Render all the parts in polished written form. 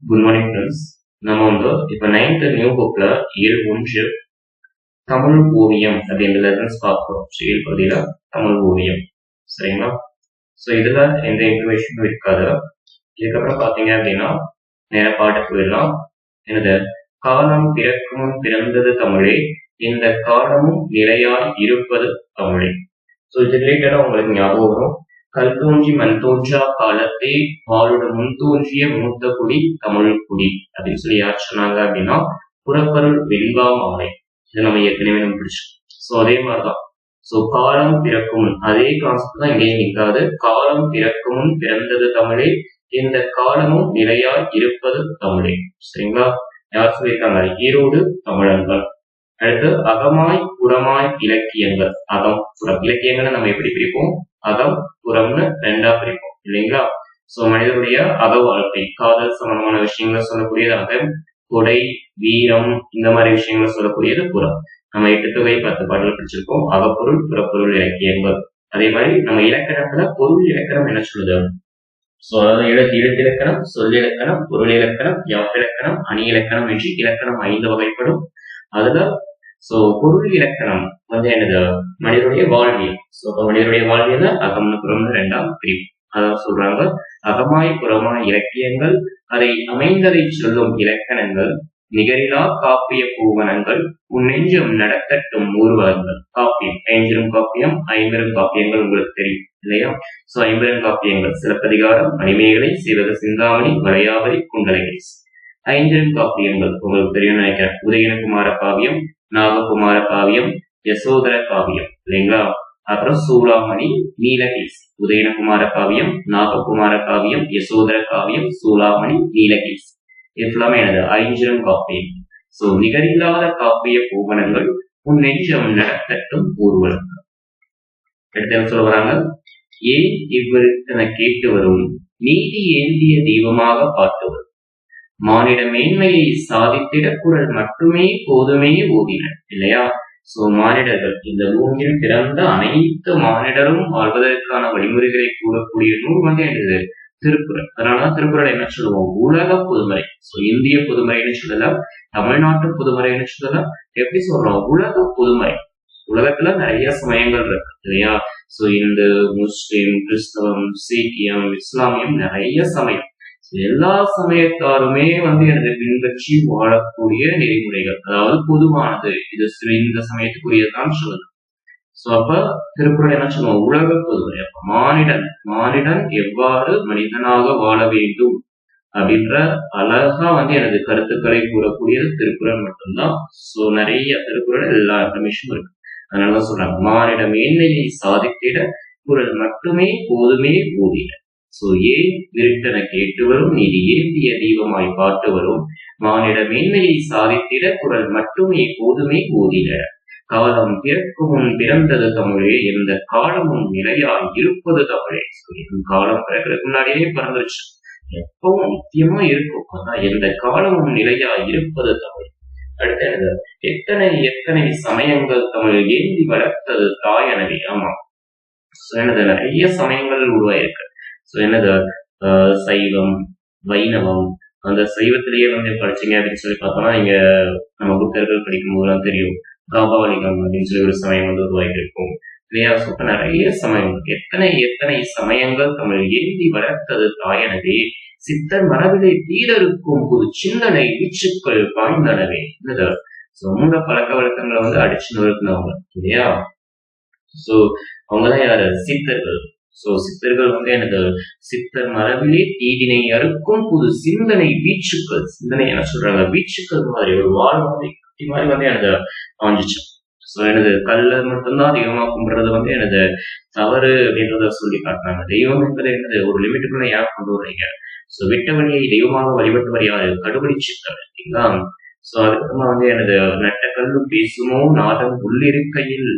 Good morning friends. நம்ம வந்து இப்போ 9th நியூ புக்ல இயல் 1 தமிழ் ஓவியம் அப்படின்ற லெசன்ஸ் பார்க்கிறோம். இயல் பகுதியில தமிழ் ஓவியம், சரிங்களா? ஸோ இதுல எந்த இன்ஃபர்மேஷனும் இருக்காது. இதுக்கப்புறம் பார்த்தீங்க அப்படின்னா நேர பாட்டு போயிடலாம். எனது காலம் பிறக்கும் பிறந்தது தமிழே, இந்த காலமும் நிலையாய் இருப்பது தமிழே. ஸோ இது ரிலேட்டடா உங்களுக்கு ஞாபகம் வரும். கல் தோன்றி மண் தோன்றா காலத்தே வாழோட முன் தோன்றிய மூத்த குடி தமிழ் குடி அப்படின்னு சொல்லி யார் சொன்னாங்க அப்படின்னா புறப்பொருள் வெண்பா மாலை. இதை நம்ம ஏற்கனவே நம்ம பிடிச்சோம். ஸோ அதே மாதிரிதான். ஸோ காலம் பிறக்கும் அதே கான்செப்ட் தான் இங்கேயும் நிற்காது. காலம் பிறக்கும் பிறந்தது தமிழே, இந்த காலமும் நிலையாய் இருப்பது தமிழே. சரிங்களா? யார் சொல்லியிருக்காங்க? ஈரோடு தமிழர்கள். அடுத்து அகமாய் புறமாய் இலக்கியங்கள். அகம் புறம் இலக்கியங்களை நம்ம எப்படி பிரிப்போம்? அகம் புறம்னு ரெண்டா பிரிப்போம் இல்லைங்களா? சோ மனிதனுடைய அக வாழ்க்கை, காதல் சம்பந்தமான விஷயங்களை சொல்லக்கூடியது அகம், கொடை, வீரம், இந்த மாதிரி விஷயங்களை சொல்லக்கூடியது புறம். நம்ம 8 தொகை 10 பாடல் பிடிச்சிருக்கோம். அகப்பொருள், புறப்பொருள் இலக்கியங்கள். அதே மாதிரி நம்ம இலக்கணத்துல பொருள் இலக்கணம் என்ன சொல்லுது? சோ அதாவது எழுத்திலக்கணம், சொல்லிலக்கணம், பொருள் இலக்கணம், யாப்பிலக்கணம், அணி இலக்கணம் என்று இலக்கணம் 5 வகைப்படும். அதுல சோ பொருள் இலக்கணம் வந்து என்னது? மனிதனுடைய வாழ்வியல். சோ மனிதனுடைய வாழ்வியல அகம்னு புறம்னு ரெண்டாம் பிரிவு. அதான் சொல்றாங்க அகமாய் புறமாய் இலக்கியங்கள், அதை அமைந்ததை சொல்லும் இலக்கணங்கள், நிகரிலா காப்பிய பூவனங்கள், உன் நெஞ்சம் நடத்தட்டும் ஊர்வலங்கள். காப்பியம், ஐம்பெரும் காப்பியம், 50 காப்பியங்கள் உங்களுக்கு தெரியும் இல்லையா? சோ 50 காப்பியங்கள் சிலப்பதிகாரம், மணிமேகலை, சீவக சிந்தாமணி, வளையாபதி, குண்டலகேசி. 50 காப்பியங்கள் உங்களுக்கு தெரியும் நினைக்கிறேன். உதயனகுமார காவியம், நாககுமார காவியம், யசோதர காவியம் இல்லைங்களா? அப்புறம் சூளாமணி, நீலகேசி. உதயனகுமார காவியம், நாககுமார காவியம், யசோதர காவியம், சூளாமணி, நீலகேசி. இது ஃபுல்லாமே எனது 50 காப்பியம். சோ நிகரில்லாத காப்பிய பூவனங்கள், உன் நெஞ்சம் நடத்தட்டும் ஊர்வலங்கள். அடுத்து என்ன சொல்ல வராங்க? ஏன் இவ்விருத்தன கேட்டு வரும், நீதி ஏந்திய தெய்வமாக பார்த்து வரும், மானிட மேன்மையை சாதித்திட குரல் மட்டுமே போதுமே ஓதின இல்லையா? சோ மானிடர்கள், இந்த பூமியில் பிறந்த அனைத்து மானிடரும் வாழ்வதற்கான வழிமுறைகளை கூறக்கூடிய நூல் வந்து என்னது? திருக்குறள். அதனாலதான் திருக்குறள் என்ன சொல்லுவோம்? உலக பொதுமறை. சோ இந்திய பொதுமறைன்னு சொல்லலாம், தமிழ்நாட்டு பொதுமறைன்னு சொல்லலாம். எப்படி சொல்றோம்? உலக பொதுமறை. உலகத்துல நிறைய சமயங்கள் இருக்கு இல்லையா? சோ இந்து, முஸ்லிம், கிறிஸ்தவம், சீக்கியம், இஸ்லாமியம், நிறைய சமயம். எல்லா சமயத்தாருமே வந்து எனக்கு பின்பற்றி வாழக்கூடிய நெறிமுறைகள், அதாவது பொதுவானது. இது இந்த சமயத்துக்குரியதான் சொல்லுது. சோ அப்ப திருக்குறள் என்ன சொல்லுவோம்? உலக பொதுமறை. அப்ப மானிடன் எவ்வாறு மனிதனாக வாழ வேண்டும் அப்படின்ற அழகா வந்து எனது கருத்துக்களை கூறக்கூடியது திருக்குறள் மட்டும்தான். சோ நிறைய திருக்குறள் எல்லா இன்ஃபர்மேஷனும் இருக்கு. அதனாலதான் சொல்றாங்க மானிட மேன்மையை சாதித்திட குறள் மட்டுமே போதுமே ஓதின. சோ ஏன் விருட்டன கேட்டு வரும், நீதி ஏந்திய தெய்வமாய் பாட்டு வரும், மானிட மேன்மையை சாதித்திட குறள் மட்டுமே போதுமே ஓதின, காலம் பிறக்கும் பிறந்தது தமிழே, எந்த காலமும் நிலையாய் இருப்பது தமிழே. காலம் பிறக்கிறதுக்கு முன்னாடியே பிறந்துருச்சு, எப்பவும் நித்தியமா இருக்கும். அதான் எந்த காலமும் நிலையாய் இருப்பது தமிழ். அடுத்து எத்தனை எத்தனை சமயங்கள் தமிழ் ஏந்தி வளர்த்தது தாயனவே. ஆமா, என்னது நிறைய சமயங்கள் உருவாயிருக்கு. சோ என்னது? சைவம், வைணவம். அந்த சைவத்திலேயே வந்து படிச்சீங்க அப்படின்னு சொல்லி பார்த்தோம்னா, இங்க நம்ம புத்தர்கள் படிக்கும் போதுலாம் தெரியும், காபாலிகம் அப்படின்னு சொல்லி ஒரு சமயம் வந்து உருவாக்கி இருக்கும் இல்லையா? சொப்ப நிறைய சமயங்கள், எத்தனை எத்தனை சமயங்கள் தமிழ் ஏந்தி வளர்த்தது தாயனவே, சித்தர் மரபிலே தீரருக்கும் புது சிந்தனை வீச்சுக்கள் பாய்ந்தனவே. என்னது? சோ மூட பழக்க வழக்கங்களை வந்து அடிச்சு நொறுக்குனவங்க இல்லையா? சோ அவங்கதான் யாரு? சித்தர்கள். சோ சித்தர்கள் வந்து எனக்கு சித்தர் மரபிலே தீவினை அறுக்கும் புது சிந்தனை வீச்சுக்கள். சிந்தனை என்ன சொல்றாங்க? வீச்சுக்கள் மாதிரி ஒரு வாழ்வாதை கட்டி மாதிரி வந்து எனக்கு அமைஞ்சிச்சு. சோ எனது கல்லர் மட்டும்தான் தெய்வமா கும்பிடுறது வந்து எனது தவறு அப்படின்றத சொல்லி காட்டுறாங்க. தெய்வம் என்பது என்னது? ஒரு லிமிட்டுக்குள்ள ஏன் கொண்டு வர்றீங்க? சோ விட்ட வழியை தெய்வமாக வழிபட்டவர் யாரு? கடுபடி சித்தர் இல்லைங்களா? சோ அதுக்கப்புறமா வந்து எனது நட்ட கல்லு பேசுமோ நாதம் உள்ளிருக்கையில்,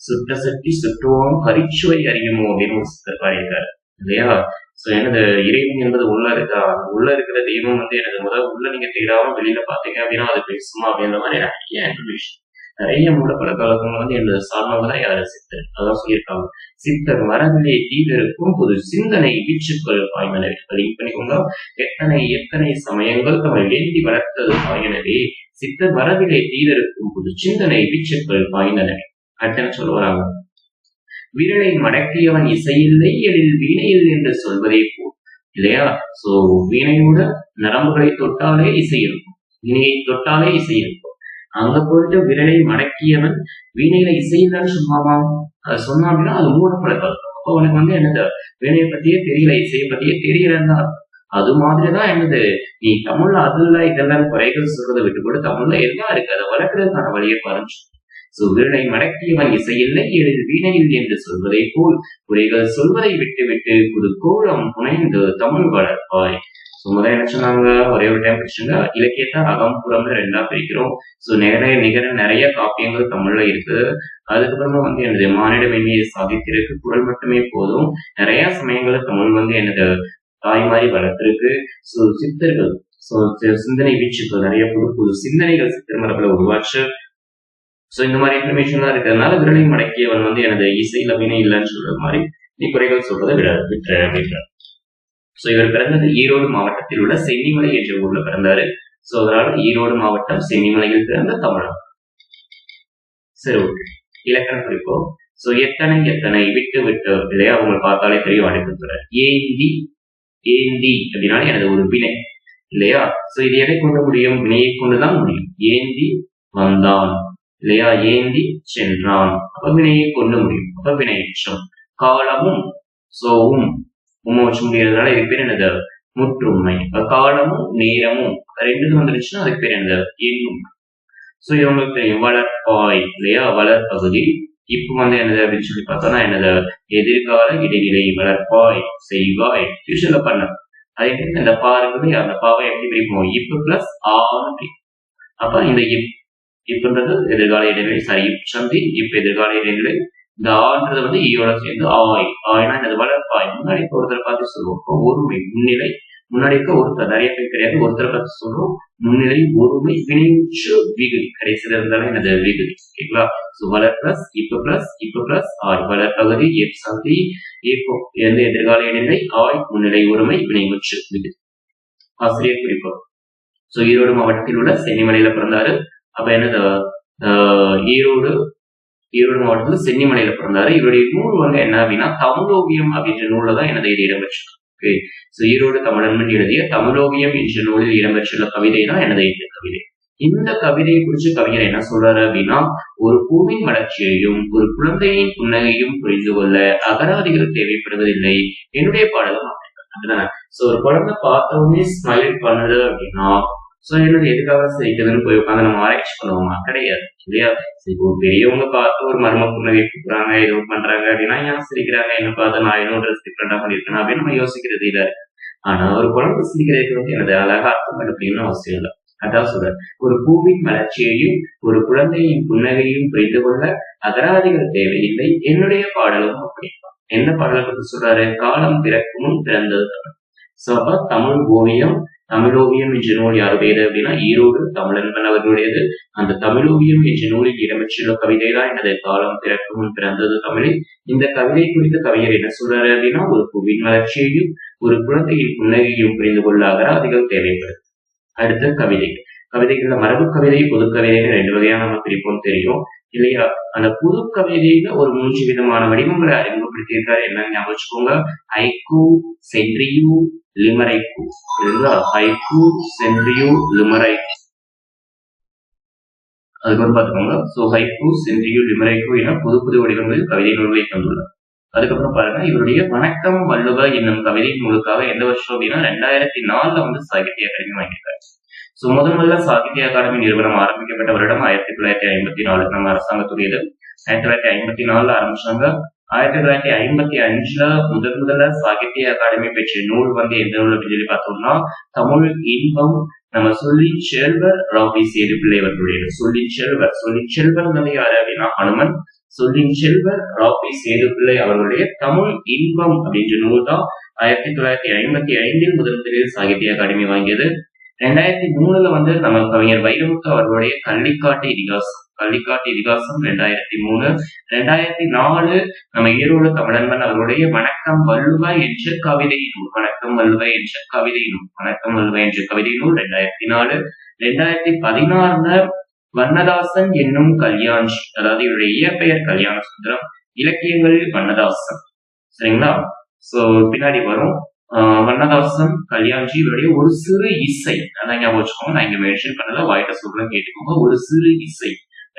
சுட்ட சட்டி சுற்றுவோம் கரிச்சுவை அறியுமோ அப்படின்னு ஒரு சித்தர் பாடியிருக்காரு இல்லையா? சோ எனது இறைவன் என்பது உள்ள இருக்கா? உள்ள இருக்கிற தெய்வம் வந்து எனக்கு முதல் உள்ள நீங்க தேடாம வெளியில பாத்தீங்க அப்படின்னா அது பேசுமா அப்படின்ற மாதிரி நிறைய இன்ஃபர்மேஷன். நிறைய மூலப்பழக்க வழக்கங்கள் வந்து என்னோட சார்ந்தவங்க தான் யாரு சித்தர். அதான் சொல்லியிருக்காங்க. சித்தர் வரவிலே தீவிருக்கும் ஒரு சிந்தனை வீச்சுக்கள் பாய்ந்தனவே. லிங்க் பண்ணிக்கோங்க. எத்தனை சமயங்கள் தமிழ் வேண்டி வளர்த்தது பாய்ந்தனவே. சித்தர் வரவிலே தீவிருக்கும் ஒரு சிந்தனை வீச்சுக்கள் பாய்ந்தனவே. அடுத்து சொல்ல வராங்க. விரலை மடக்கியவன் இசையில்லை எழில் வீணையில் என்று சொல்வதே போல் இல்லையா. சோ வீணையோட நரம்புகளை தொட்டாலே இசை இருக்கும், வீணையை தொட்டாலே இசை இருக்கும். அங்க போயிட்டு விரலை மடக்கியவன் வீணையில இசை இல்லைன்னு சொன்னாமா, அதை சொன்னா அப்படின்னா அது மூடப்பழக்கம். அப்போ அவனுக்கு வந்து என்னது வீணையை பத்தியே தெரியல, இசையை பத்தியே தெரியலன்னா அது மாதிரிதான் என்னது நீ தமிழ்ல அதுல இதெல்லாம் குறைகள் சொல்றதை விட்டு கூட தமிழ்ல எல்லாம் இருக்கு, அதை வளர்க்கறதுக்கான வழியை பாருங்க. விரலை மடக்கியவன் இசையில்லை எழில் வீணையில் என்று சொல்வதை போல் குறைகள் சொல்வதை விட்டு விட்டு புது கோலம் புனைந்து தமிழ் வளர்ப்பாய். முதல்ல என்ன சொன்னாங்க, ஒரே ஒரு டைம் படிச்சுங்க. இலக்கியத்தை அகம்புறம்னு ரெண்டா பிரிக்கிறோம். நிறைய காப்பியங்கள் தமிழ்ல இருக்கு. அதுக்கப்புறமா வந்து எனது மானிட மென்மையை சாதித்திருக்கு, குரல் மட்டுமே போதும். நிறைய சமயங்கள்ல தமிழ் வந்து எனது தாய்மாரி வளர்த்திருக்கு. சித்தர்கள் சிந்தனை வீச்சுக்கள் நிறைய புது புது சிந்தனைகள் சித்தர் மரபுல உருவாச்சு. இந்த மாதிரி இன்ஃபர்மேஷன் எல்லாம் இருக்கிறதுனால விரலை மடக்கியவன் வந்து எனது இசையில வீணை இல்லைன்னு சொல்றது மாதிரி நீ குறைகள் சொல்றதை விட்டுற அப்படின்ற. இவர் பிறந்தது ஈரோடு மாவட்டத்தில் உள்ள சென்னிமலை என்ற ஊர்ல பிறந்தாரு. அதனால ஈரோடு மாவட்டம் சென்னிமலையில் பிறந்த தமிழன். சரி, ஓகே. இலக்கண குறிப்போம். எத்தனை விட்டு விட்டு இல்லையா, அவங்க பார்த்தாலே தெரியும். அடுத்து ஏந்தி ஏந்தி அப்படின்னா எனது ஒரு வினை இல்லையா. இது எதை கொண்டு முடியும், வினையை கொண்டுதான் முடியும். ஏந்தி வந்தான் இல்லையா, ஏந்தி சென்றான், அப்ப வினையை கொண்டு முடியும். அப்ப வினையற்றம். காலமும் சோவும் வச்சு முடியறதுனால இதுக்கு பேர் என்னது முற்றுமை. காலமும் நேரமும் ரெண்டு வந்துருச்சுன்னா அதுக்கு பேர் என்னது எண்ணும். இவங்களுக்கு தெரியும் வளர்ப்பாய் இல்லையா, வளர்ப்பகுதி. இப்ப வந்து என்னது அப்படின்னு சொல்லி பார்த்தோம்னா என்னது எதிர்கால இடைநிலை. வளர்ப்பாய் செய்வாய் டியூஷன்ல பண்ண. அதே மாதிரி இந்த பாருக்கு அந்த பாவை எப்படி பிரிப்போம், இப்ப பிளஸ் ஆறு. அப்ப இந்த இப்பன்றது எதிர்கால இடைநிலை, சரி சந்தி. இப்ப எதிர்கால இடைநிலை. இந்த ஆன்றது வந்து ஈயோட சேர்ந்து ஆய். ஆய்னா என்னது வளர்ப்பாய். முன்னாடி ஒருத்தரை பார்த்து சொல்லுவோம் ஒருமை முன்னிலை. முன்னாடி இருக்க ஒருத்தர், நிறைய பேர் கிடையாது, ஒருத்தரை பார்த்து சொல்றோம் முன்னிலை ஒருமை வினைச்சு விகுதி. கடைசியில இருந்தாலும் என்னது விகுதி. ஓகேங்களா. வளர் பிளஸ் இப்ப பிளஸ் ஆய். வளர்ப்பகுதி எப் சந்தி எதிர்கால இடைநிலை ஆய் முன்னிலை ஒருமை வினைமுற்று விகுதி. ஆசிரியர் குறிப்பு. ஈரோடு மாவட்டத்தில் உள்ள சென்னிமலையில பிறந்தாரு. அப்ப என்னது ஈரோடு மாவட்டத்துல சென்னிமலையில பிறந்தாரு. இவருடைய நூல் வந்து என்ன அப்படின்னா தமிழோவியம் அப்படின்ற நூல்ல தான் எனது இது இடம்பெற்று. ஓகே. ஈரோடு தமிழன்மன் எழுதிய தமிழோவியம் என்ற நூலில் இடம்பெற்றுள்ள கவிதை தான் எனது இந்த கவிதை. இந்த கவிதையை குறித்து கவிஞர் என்ன சொல்றாரு அப்படின்னா, ஒரு பூவின் வளர்ச்சியையும் ஒரு குழந்தையின் புன்னகையும் புரிந்து கொள்ள அகராதிகள் தேவைப்படுவதில்லை. என்னுடைய பாடலும் அப்படிதானே. ஒரு குழந்தை பார்த்தவுடனே ஸ்மைல் பண்ணுது அப்படின்னா என்னது எதுக்காக சிரிக்குதுன்னு போய் உட்காந்து நம்ம ஆராய்ச்சி பண்ணுவோமா, கிடையாது இல்லையா. இப்போ பெரியவங்க பார்த்து ஒரு மர்ம புன்னகை கொடுக்குறாங்க, ஏதோ பண்றாங்க அப்படின்னா ஏன் சிரிக்கிறாங்க, என்ன பார்த்து நான் இன்னும் ட்ரெஸ் டிஃப்ரெண்டா பண்ணிருக்கேன் அப்படின்னு நம்ம யோசிக்கிறது இல்ல. ஆனா ஒரு குழந்தை சிரிக்கிறதுக்கு வந்து எனது அழகா அர்த்தம் அப்படின்னு அவசியம் இல்லை. அதான் சொல்றேன், ஒரு பூவின் வளர்ச்சியையும் ஒரு குழந்தையின் புன்னகையும் புரிந்து கொள்ள அகராதிகள் தேவையில்லை. என்னுடைய பாடலும் அப்படி. என்ன பாடலை பற்றி சொல்றாரு, காலம் பிறக்கும் பிறந்தது தமிழ். தமிழ் ஓவியம். தமிழோவியம் என்ற நூல் யாருடையது அப்படின்னா ஈரோடு தமிழன்பன் அவர்களுடையது. அந்த தமிழோவியம் என்ற நூலில் இடம்பெற்றுள்ள கவிதை தான் எனது காலம் பிறக்கும் பிறந்தது தமிழில். இந்த கவிதை குறித்த கவிஞர் என்ன சொல்றாரு அப்படின்னா, ஒரு பூவின் வளர்ச்சியையும் ஒரு குழந்தையின் புன்னகையும் புரிந்து கொள்ள அகராதிகள் தேவைப்படுது. அடுத்த கவிதைகள்ல மரபு கவிதை பொது கவிதைகள் ரெண்டு வகையா நம்ம பிரிப்போம் தெரியும் இல்லையா. அந்த புது கவிதையில ஒரு 3 விதமான வடிவங்களை அறிமுகப்படுத்தியிருக்காரு. என்னன்னு ஞாபகம் வச்சுக்கோங்க. ஹைக்கூ, சென்ட்ரியு, லிமரைக்கூ. ஹைக்கூ, சென்ட்ரியு, லிமரைக்கூ. அதுக்கு பாத்துக்கோங்க. ஹைக்கூ, சென்ட்ரியு, லிமரைக்கூ என புது புது வடிவங்களில் கவிதை நூல்களை தந்துள்ளார். அதுக்கப்புறம் பாருங்க, இவருடைய வணக்கம் வள்ளுவ என்னும் கவிதை நூலுக்காக எந்த வருஷம் அப்படின்னா 2004 வந்து சாகித்ய அகாடமி வாங்கியிருக்காரு. முதல்ல சாகித்ய அகாடமி நிறுவனம் ஆரம்பிக்கப்பட்ட வருடம் 1954 நம்ம அரசாங்கத்துடையது. 1954 ஆரம்பிச்சாங்க. 1955 முதல்ல சாகித்ய அகாடமி பெற்ற நூல் வந்து எந்த நூல் அப்படின்னு சொல்லி பார்த்தோம்னா, தமிழ் இன்பம். நம்ம சொல்லி செல்வர் ராபி சேதுப்பிள்ளை அவர்களுடைய சொல்லின் செல்வர் வந்து யாரு அப்படின்னா ஹனுமன். சொல்லின் செல்வர் ராபி சேதுப்பிள்ளை அவர்களுடைய தமிழ் இன்பம் அப்படின்ற நூல் தான் 1955 முதலில் சாகித்ய அகாடமி வாங்கியது. 2003 வந்து நம்ம கவிஞர் வைரமுத்து அவர்களுடைய கள்ளிக்காட்டு இதிகாசம் கள்ளிக்காட்டு இதிகாசம் 2003. 2004 நம்ம ஈரோடு தமிழன்பன் அவருடைய வணக்கம் வள்ளுவ என்ற கவிதை நூல். வணக்கம் வள்ளுவ என்ற கவிதை நூல். வணக்கம் வள்ளுவ என்ற கவிதை நூல் 2004. 2016 வண்ணதாசன் என்னும் கல்யாண்ஜி, அதாவது இவருடைய இயற்பெயர் கல்யாண சுந்தரம், இலக்கியங்கள் வண்ணதாசன். சரிங்களா? சோ பின்னாடி வரும் வண்ணதாசன் கல்யாண்ஜி இவருடைய ஒரு சிறு இசை, அதான் ஞாபகம் வச்சுக்கோங்க. நான் இங்க மென்ஷன் பண்ணல, வாய்ட்ட சொல்றேன் கேட்டுக்கோங்க. ஒரு சிறு இசை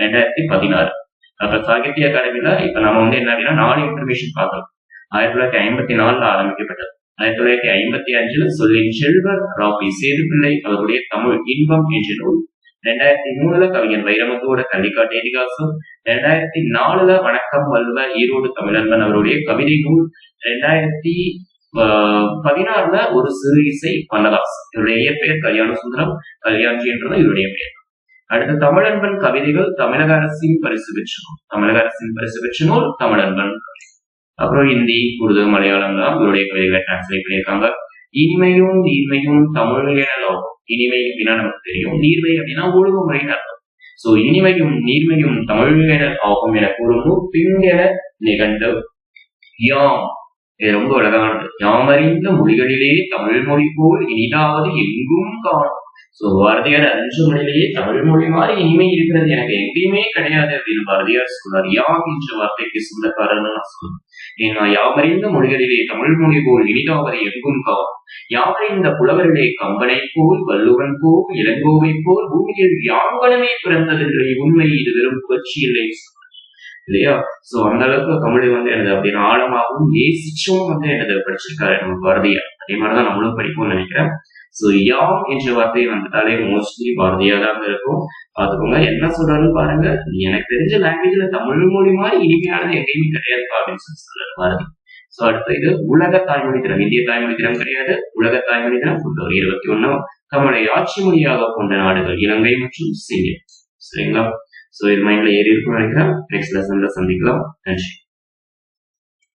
2016. அப்புறம் சாகித்ய அகாடமியில இப்ப நம்ம என்ன அப்படின்னா 4 இன்ஃபர்மேஷன் பார்க்கலாம். 1954 ஆரம்பிக்கப்பட்டது. 1955 சொல்லின் செல்வர் ராபி சேதுப்பிள்ளை அவருடைய தமிழ் இன்பம் என்ற நூல். 2003 கவிஞர் வைரமுத்துவோட கள்ளிக்காட்டு இதிகாசம். 2004 வணக்கம் வள்ளுவ ஈரோடு தமிழன்பன் அவருடைய கவிதை நூல். 2016 ஒரு சிறு இசை வண்ணதாசன், இவருடைய இயற்பெயர் கல்யாண சுந்தரம், கல்யாண்ஜி என்றது இவருடைய பெயர். அடுத்து தமிழன்பன் கவிதைகள் தமிழக அரசின் பரிசு பெற்ற நூல். தமிழக அரசின் பரிசு பெற்ற நூல் தமிழன்பன். அப்புறம் ஹிந்தி, உருது, மலையாளம் தான் இவருடைய கவிதைகளை டிரான்ஸ்லேட் பண்ணியிருக்காங்க. இனிமையும் நீர்மையும் தமிழ் எனலாம். இனிமை அப்படின்னா நமக்கு தெரியும், நீர்மை அப்படின்னா ஒழுங்குமுறைன்னு அர்த்தம். சோ இனிமையும் நீர்மையும் தமிழ் எனல் ஆகும் என கூறும் பிங்கென நிகழ்ந்த யாம். இது ரொம்ப அழகானது. யாமறிந்த மொழிகளிலே தமிழ் மொழி போல் இனிதாவது எங்கும் காணும். சோ பாரதியார் அறிஞ்ச மொழியிலேயே தமிழ் மொழி மாதிரி இனிமை இருக்கிறது எனக்கு எங்கேயுமே கிடையாது அப்படின்னு பாரதியார் சொல்றார். யாம் என்ற வார்த்தைக்கு சொந்தக்காரன்னு நான் சொல்றேன். ஏன்னா யாமறிந்த மொழிகளிலே தமிழ் மொழி போல் இனிதாவது எங்கும் காணும். யாமறிந்த புலவர்களே கம்பனை போல், வள்ளுவன் போல், இளங்கோவை போல் பூமியில் யாங்கனமே பிறந்ததில்லை, உண்மை இது வெறும் புகழ்ச்சி இல்லை இல்லையா? சோ அந்த அளவுக்கு தமிழை எனது அப்படின்னு ஆழமாகவும் நேசிச்சும் எனது படிச்சிருக்காரு நம்ம பாரதியார். அதே மாதிரிதான் நம்மளும் படிப்போம்னு நினைக்கிறேன். சோ யாம் என்ற வார்த்தை வந்துட்டாலே மோஸ்ட்லி பாரதியாரா இருக்கும். பாத்துக்கோங்க என்ன சொல்றாருன்னு பாருங்க. எனக்கு தெரிஞ்ச லாங்குவேஜ்ல தமிழ் மொழி மாதிரி இனிமையானது எங்கேயுமே கிடையாது அப்படின்னு சொல்றாரு பாரதி. சோ அடுத்த இது உலக தாய்மொழி தினம். இந்திய தாய்மொழி தினம் கிடையாது, உலக தாய்மொழி தினம் பிப்ரவரி 21. தமிழை ஆட்சி மொழியாக கொண்ட நாடுகள் இலங்கை மற்றும் சிங்கை. சரிங்களா? சோ இது மைண்ட்ல ஏறி இருக்கும்னு நினைக்கிறேன். நெக்ஸ்ட் லெசன்ல சந்திக்கலாம். நன்றி.